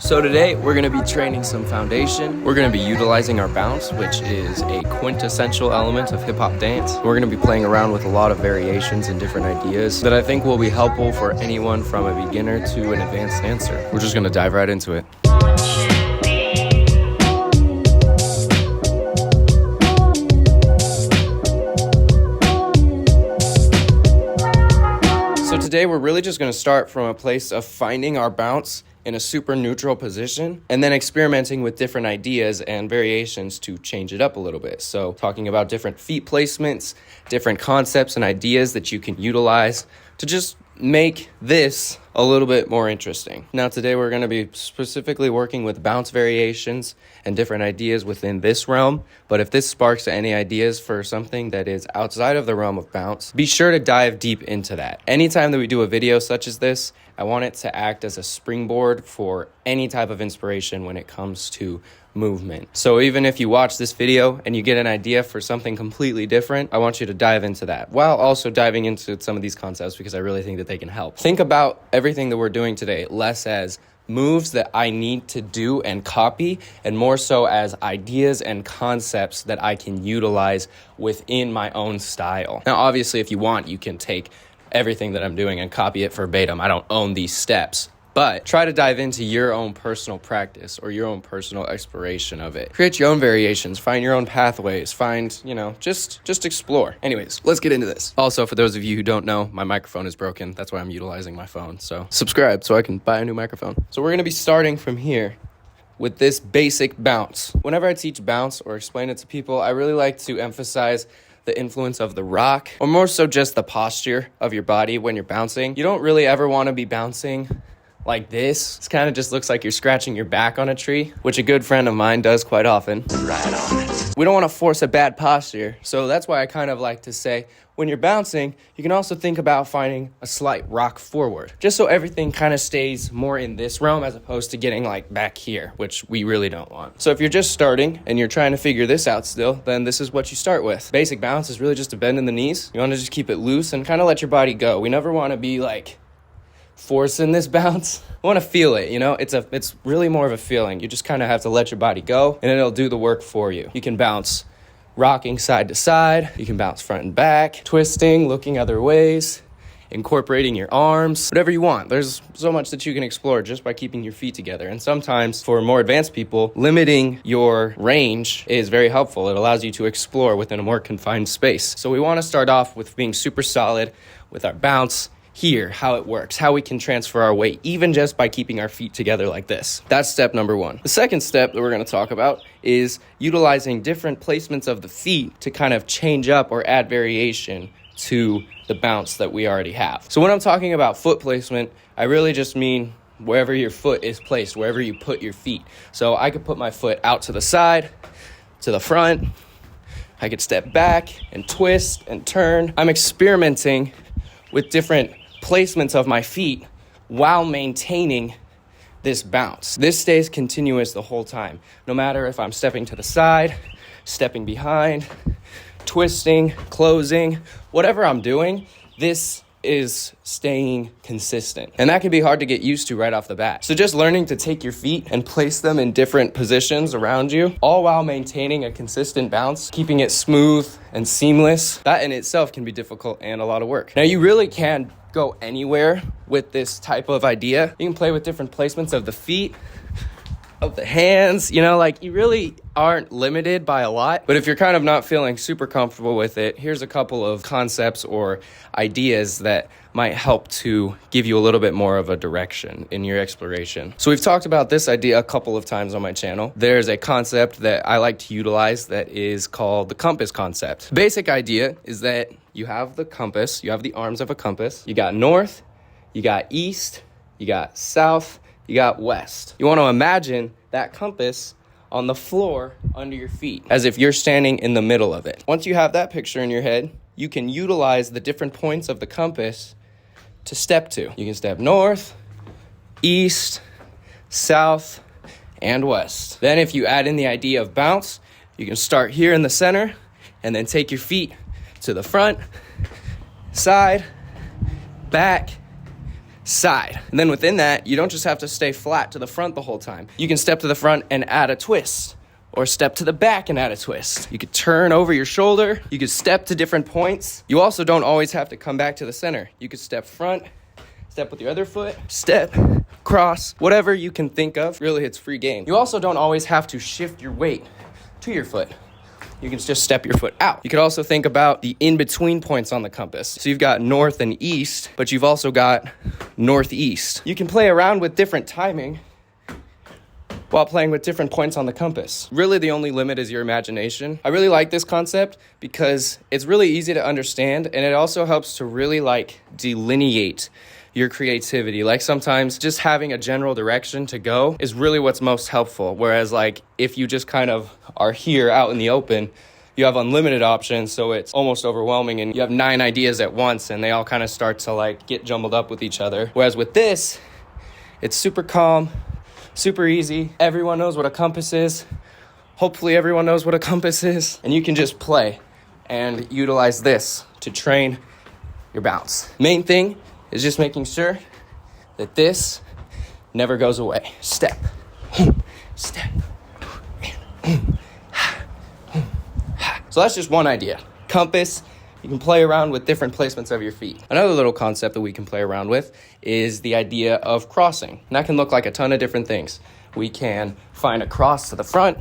So today we're going to be training some foundation. We're going to be utilizing our bounce, which is a quintessential element of hip hop dance. We're going to be playing around with a lot of variations and different ideas that I think will be helpful for anyone from a beginner to an advanced dancer. We're just going to dive right into it. So today we're really just going to start from a place of finding our bounce in a super neutral position and then experimenting with different ideas and variations to change it up a little bit. So talking about different feet placements, different concepts and ideas that you can utilize to just make this a little bit more interesting. Now today we're going to be specifically working with bounce variations and different ideas within this realm, but if this sparks any ideas for something that is outside of the realm of bounce, be sure to dive deep into that. Anytime that we do a video such as this, I want it to act as a springboard for any type of inspiration when it comes to movement. So even if you watch this video and you get an idea for something completely different, I want you to dive into that while also diving into some of these concepts because I really think that they can help. Think about everything that we're doing today less as moves that I need to do and copy, and more so as ideas and concepts that I can utilize within my own style. Now, obviously, if you want, you can take everything that I'm doing and copy it verbatim. I don't own these steps. But try to dive into your own personal practice or your own personal exploration of it. Create your own variations, find your own pathways, just explore. Anyways, let's get into this. Also, for those of you who don't know, my microphone is broken. That's why I'm utilizing my phone. So subscribe so I can buy a new microphone. So we're going to be starting from here with this basic bounce. Whenever I teach bounce or explain it to people, I really like to emphasize the influence of the rock, or more so just the posture of your body when you're bouncing. You don't really ever want to be bouncing like this. It kind of just looks like you're scratching your back on a tree, which a good friend of mine does quite often. Right on it. We don't want to force a bad posture, so that's why I kind of like to say, when you're bouncing, you can also think about finding a slight rock forward, just so everything kind of stays more in this realm as opposed to getting like back here, which we really don't want. So if you're just starting and you're trying to figure this out still, then this is what you start with. Basic bounce is really just a bend in the knees. You want to just keep it loose and kind of let your body go. We never want to be like forcing this bounce. I want to feel it, you know? It's really more of a feeling. You just kind of have to let your body go and it'll do the work for you. You can bounce rocking side to side. You can bounce front and back, twisting, looking other ways, incorporating your arms, whatever you want. There's so much that you can explore just by keeping your feet together. And sometimes for more advanced people, limiting your range is very helpful. It allows you to explore within a more confined space. So we want to start off with being super solid with our bounce. Here, how it works, how we can transfer our weight, even just by keeping our feet together like this. That's step number one. The second step that we're going to talk about is utilizing different placements of the feet to kind of change up or add variation to the bounce that we already have. So when I'm talking about foot placement, I really just mean wherever your foot is placed, wherever you put your feet. So I could put my foot out to the side, to the front. I could step back and twist and turn. I'm experimenting with different placements of my feet while maintaining this bounce. This stays continuous the whole time, no matter if I'm stepping to the side, stepping behind, twisting, closing, whatever I'm doing, this is staying consistent. And that can be hard to get used to right off the bat. So just learning to take your feet and place them in different positions around you, all while maintaining a consistent bounce, keeping it smooth and seamless, that in itself can be difficult and a lot of work. Now you really can go anywhere with this type of idea. You can play with different placements of the feet, of the hands, like you really aren't limited by a lot. But if you're kind of not feeling super comfortable with it, here's a couple of concepts or ideas that might help to give you a little bit more of a direction in your exploration. So we've talked about this idea a couple of times on my channel. There's a concept that I like to utilize that is called the compass concept. The basic idea is that you have the compass, you have the arms of a compass. You got north, you got east, you got south, you got west. You want to imagine that compass on the floor under your feet, as if you're standing in the middle of it. Once you have that picture in your head, you can utilize the different points of the compass to step to. You can step north, east, south, and west. Then if you add in the idea of bounce, you can start here in the center and then take your feet to the front, side, back, side. And then within that, you don't just have to stay flat to the front the whole time. You can step to the front and add a twist, or step to the back and add a twist. You could turn over your shoulder. You could step to different points. You also don't always have to come back to the center. You could step front, step with your other foot, step, cross, whatever you can think of. Really, it's free game. You also don't always have to shift your weight to your foot. You can just step your foot out. You could also think about the in-between points on the compass. So you've got north and east, but you've also got northeast. You can play around with different timing while playing with different points on the compass. Really, the only limit is your imagination. I really like this concept because it's really easy to understand, and it also helps to really delineate your creativity. Sometimes just having a general direction to go is really what's most helpful. Whereas if you just kind of are here out in the open, you have unlimited options, so it's almost overwhelming, and you have 9 ideas at once, and they all kind of start to get jumbled up with each other. Whereas with this, it's super calm, super easy. Everyone knows what a compass is. Hopefully everyone knows what a compass is. And you can just play and utilize this to train your bounce. Main thing is just making sure that this never goes away. Step, step. So that's just one idea. Compass, you can play around with different placements of your feet. Another little concept that we can play around with is the idea of crossing. And that can look like a ton of different things. We can find a cross to the front,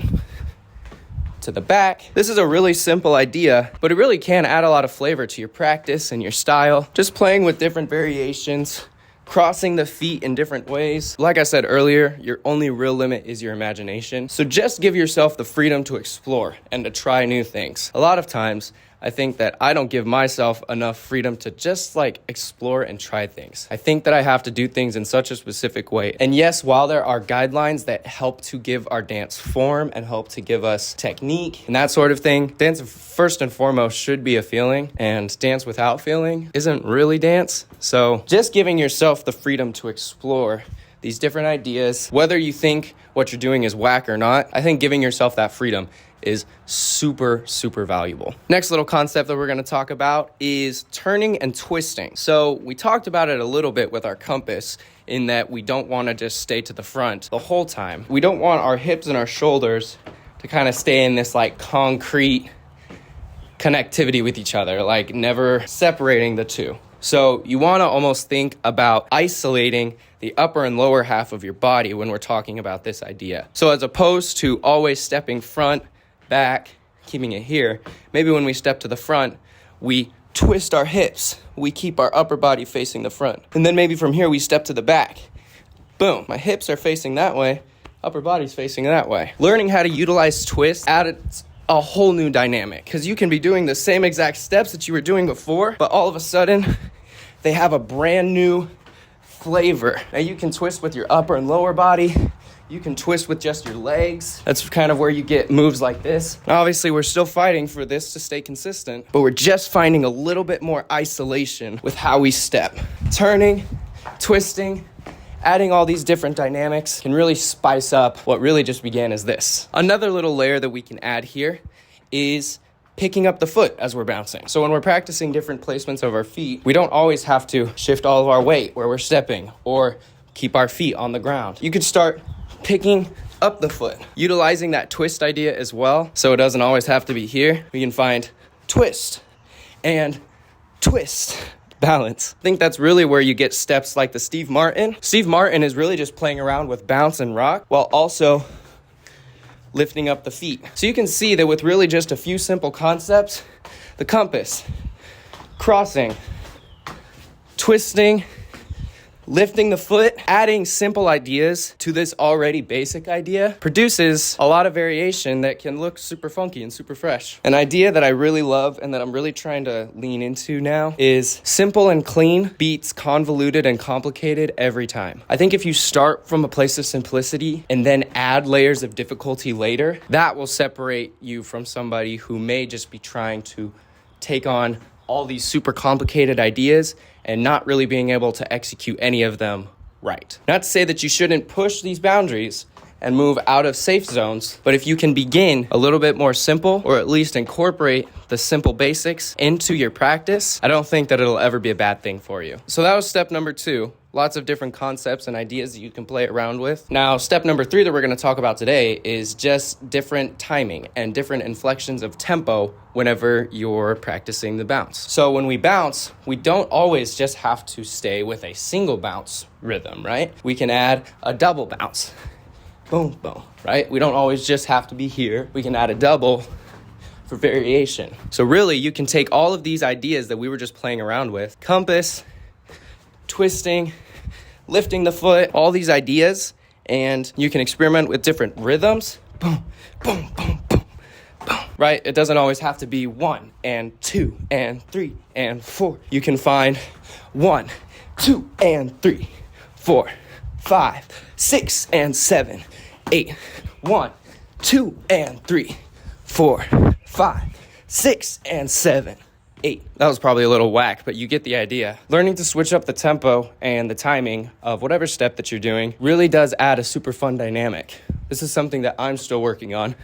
to the back. This is a really simple idea, but it really can add a lot of flavor to your practice and your style. Just playing with different variations, crossing the feet in different ways. Like I said earlier, your only real limit is your imagination. So just give yourself the freedom to explore and to try new things. A lot of times, I think that I don't give myself enough freedom to just explore and try things. I think that I have to do things in such a specific way. And yes, while there are guidelines that help to give our dance form and help to give us technique and that sort of thing, dance first and foremost should be a feeling, and dance without feeling isn't really dance. So just giving yourself the freedom to explore these different ideas, whether you think what you're doing is whack or not, I think giving yourself that freedom is super, super valuable. Next little concept that we're going to talk about is turning and twisting. So we talked about it a little bit with our compass in that we don't want to just stay to the front the whole time. We don't want our hips and our shoulders to kind of stay in this concrete connectivity with each other, never separating the two. So you want to almost think about isolating the upper and lower half of your body when we're talking about this idea. So as opposed to always stepping front, back, keeping it here, maybe when we step to the front, we twist our hips. We keep our upper body facing the front. And then maybe from here we step to the back. Boom, my hips are facing that way, upper body's facing that way. Learning how to utilize twists adds a whole new dynamic, because you can be doing the same exact steps that you were doing before, but all of a sudden they have a brand new flavor. Now you can twist with your upper and lower body. You can twist with just your legs. That's kind of where you get moves like this. Obviously, we're still fighting for this to stay consistent, but we're just finding a little bit more isolation with how we step. Turning, twisting, adding all these different dynamics can really spice up what really just began as this. Another little layer that we can add here is picking up the foot as we're bouncing. So when we're practicing different placements of our feet, we don't always have to shift all of our weight where we're stepping or keep our feet on the ground. You could start picking up the foot, utilizing that twist idea as well. So it doesn't always have to be here. We can find twist and twist. Balance. I think that's really where you get steps like the Steve Martin. Steve Martin is really just playing around with bounce and rock while also lifting up the feet. So you can see that with really just a few simple concepts, the compass, crossing, twisting, lifting the foot, adding simple ideas to this already basic idea produces a lot of variation that can look super funky and super fresh. An idea that I really love and that I'm really trying to lean into now is simple and clean beats convoluted and complicated every time. I think if you start from a place of simplicity and then add layers of difficulty later, that will separate you from somebody who may just be trying to take on all these super complicated ideas and not really being able to execute any of them right. Not to say that you shouldn't push these boundaries and move out of safe zones, but if you can begin a little bit more simple, or at least incorporate the simple basics into your practice, I don't think that it'll ever be a bad thing for you. So that was step number 2. Lots of different concepts and ideas that you can play around with. Now, step number 3 that we're going to talk about today is just different timing and different inflections of tempo whenever you're practicing the bounce. So when we bounce, we don't always just have to stay with a single bounce rhythm, right? We can add a double bounce. Boom, boom, right? We don't always just have to be here. We can add a double for variation. So really, you can take all of these ideas that we were just playing around with, compass, twisting, lifting the foot, all these ideas, and you can experiment with different rhythms. Boom, boom, boom, boom, boom. Right? It doesn't always have to be 1 and 2 and 3 and 4. You can find 1, 2 and 3, 4, 5, 6 and 7, 8. 1, 2 and 3, 4, 5, 6 and 7, 8. That was probably a little whack, but you get the idea. Learning to switch up the tempo and the timing of whatever step that you're doing really does add a super fun dynamic. This is something that I'm still working on,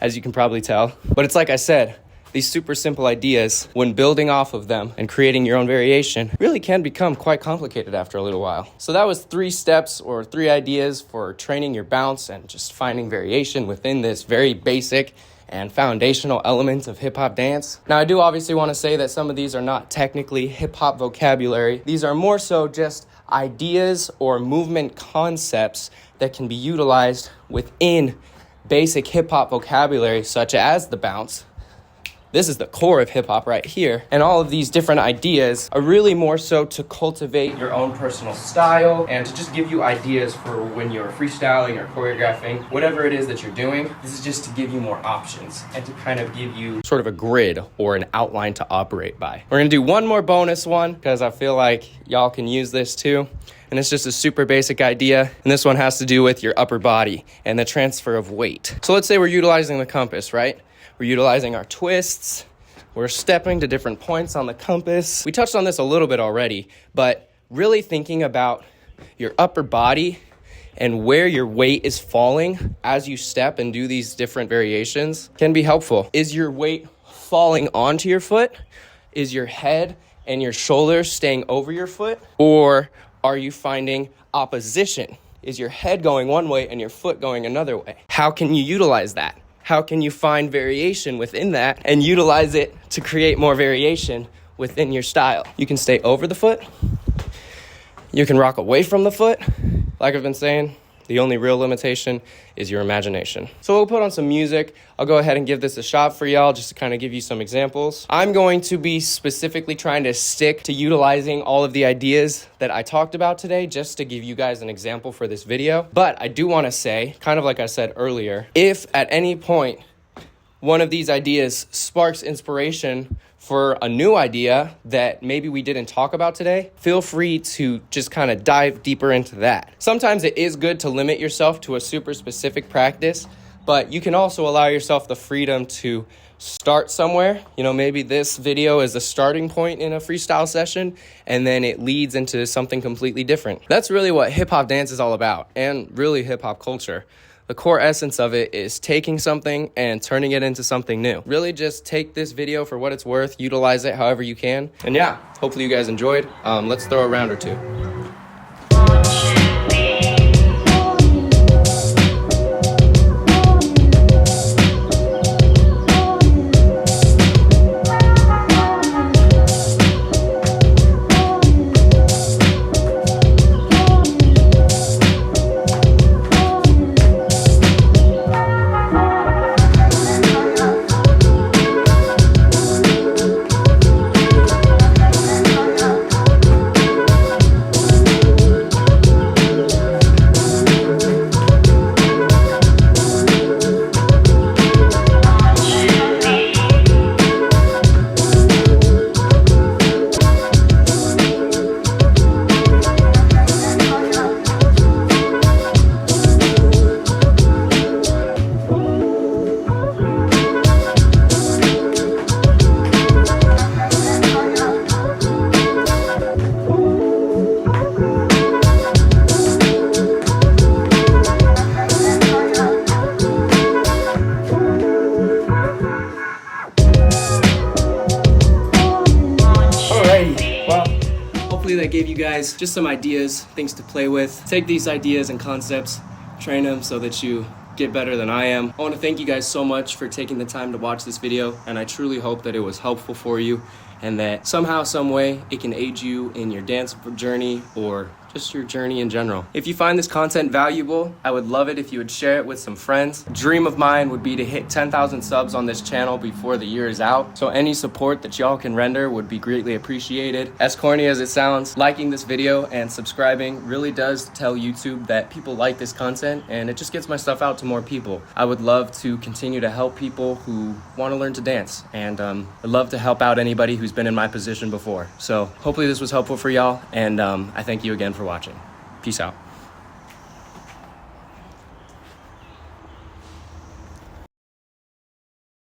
as you can probably tell. But it's like I said, these super simple ideas, when building off of them and creating your own variation, really can become quite complicated after a little while. So that was 3 steps or 3 ideas for training your bounce and just finding variation within this very basic and foundational elements of hip-hop dance. Now, I do obviously want to say that some of these are not technically hip-hop vocabulary. These are more so just ideas or movement concepts that can be utilized within basic hip-hop vocabulary, such as the bounce. This is the core of hip-hop right here. And all of these different ideas are really more so to cultivate your own personal style and to just give you ideas for when you're freestyling or choreographing, whatever it is that you're doing. This is just to give you more options and to kind of give you sort of a grid or an outline to operate by. We're gonna do one more bonus one because I feel like y'all can use this too. And it's just a super basic idea. And this one has to do with your upper body and the transfer of weight. So let's say we're utilizing the compass, right? We're utilizing our twists. We're stepping to different points on the compass. We touched on this a little bit already, but really thinking about your upper body and where your weight is falling as you step and do these different variations can be helpful. Is your weight falling onto your foot? Is your head and your shoulders staying over your foot? Or are you finding opposition? Is your head going one way and your foot going another way? How can you utilize that? How can you find variation within that and utilize it to create more variation within your style? You can stay over the foot. You can rock away from the foot. Like I've been saying, the only real limitation is your imagination. So we'll put on some music. I'll go ahead and give this a shot for y'all just to kind of give you some examples. I'm going to be specifically trying to stick to utilizing all of the ideas that I talked about today just to give you guys an example for this video. But I do want to say, kind of like I said earlier, if at any point one of these ideas sparks inspiration for a new idea that maybe we didn't talk about today, feel free to just kind of dive deeper into that. Sometimes it is good to limit yourself to a super specific practice, but you can also allow yourself the freedom to start somewhere. You know, maybe this video is a starting point in a freestyle session, and then it leads into something completely different. That's really what hip-hop dance is all about, and really hip-hop culture. The core essence of it is taking something and turning it into something new. Really just take this video for what it's worth, utilize it however you can. And yeah, hopefully you guys enjoyed. Let's throw a round or two. gave you guys just some ideas, things to play with. Take these ideas and concepts, train them so that you get better than I am. I want to thank you guys so much for taking the time to watch this video, and I truly hope that it was helpful for you and that somehow, some way, it can aid you in your dance journey or just your journey in general. If you find this content valuable, I would love it if you would share it with some friends. Dream of mine would be to hit 10,000 subs on this channel before the year is out. So any support that y'all can render would be greatly appreciated. As corny as it sounds, liking this video and subscribing really does tell YouTube that people like this content, and it just gets my stuff out to more people. I would love to continue to help people who want to learn to dance, and I'd love to help out anybody who's been in my position before. So hopefully this was helpful for y'all, and I thank you again for watching. Peace out.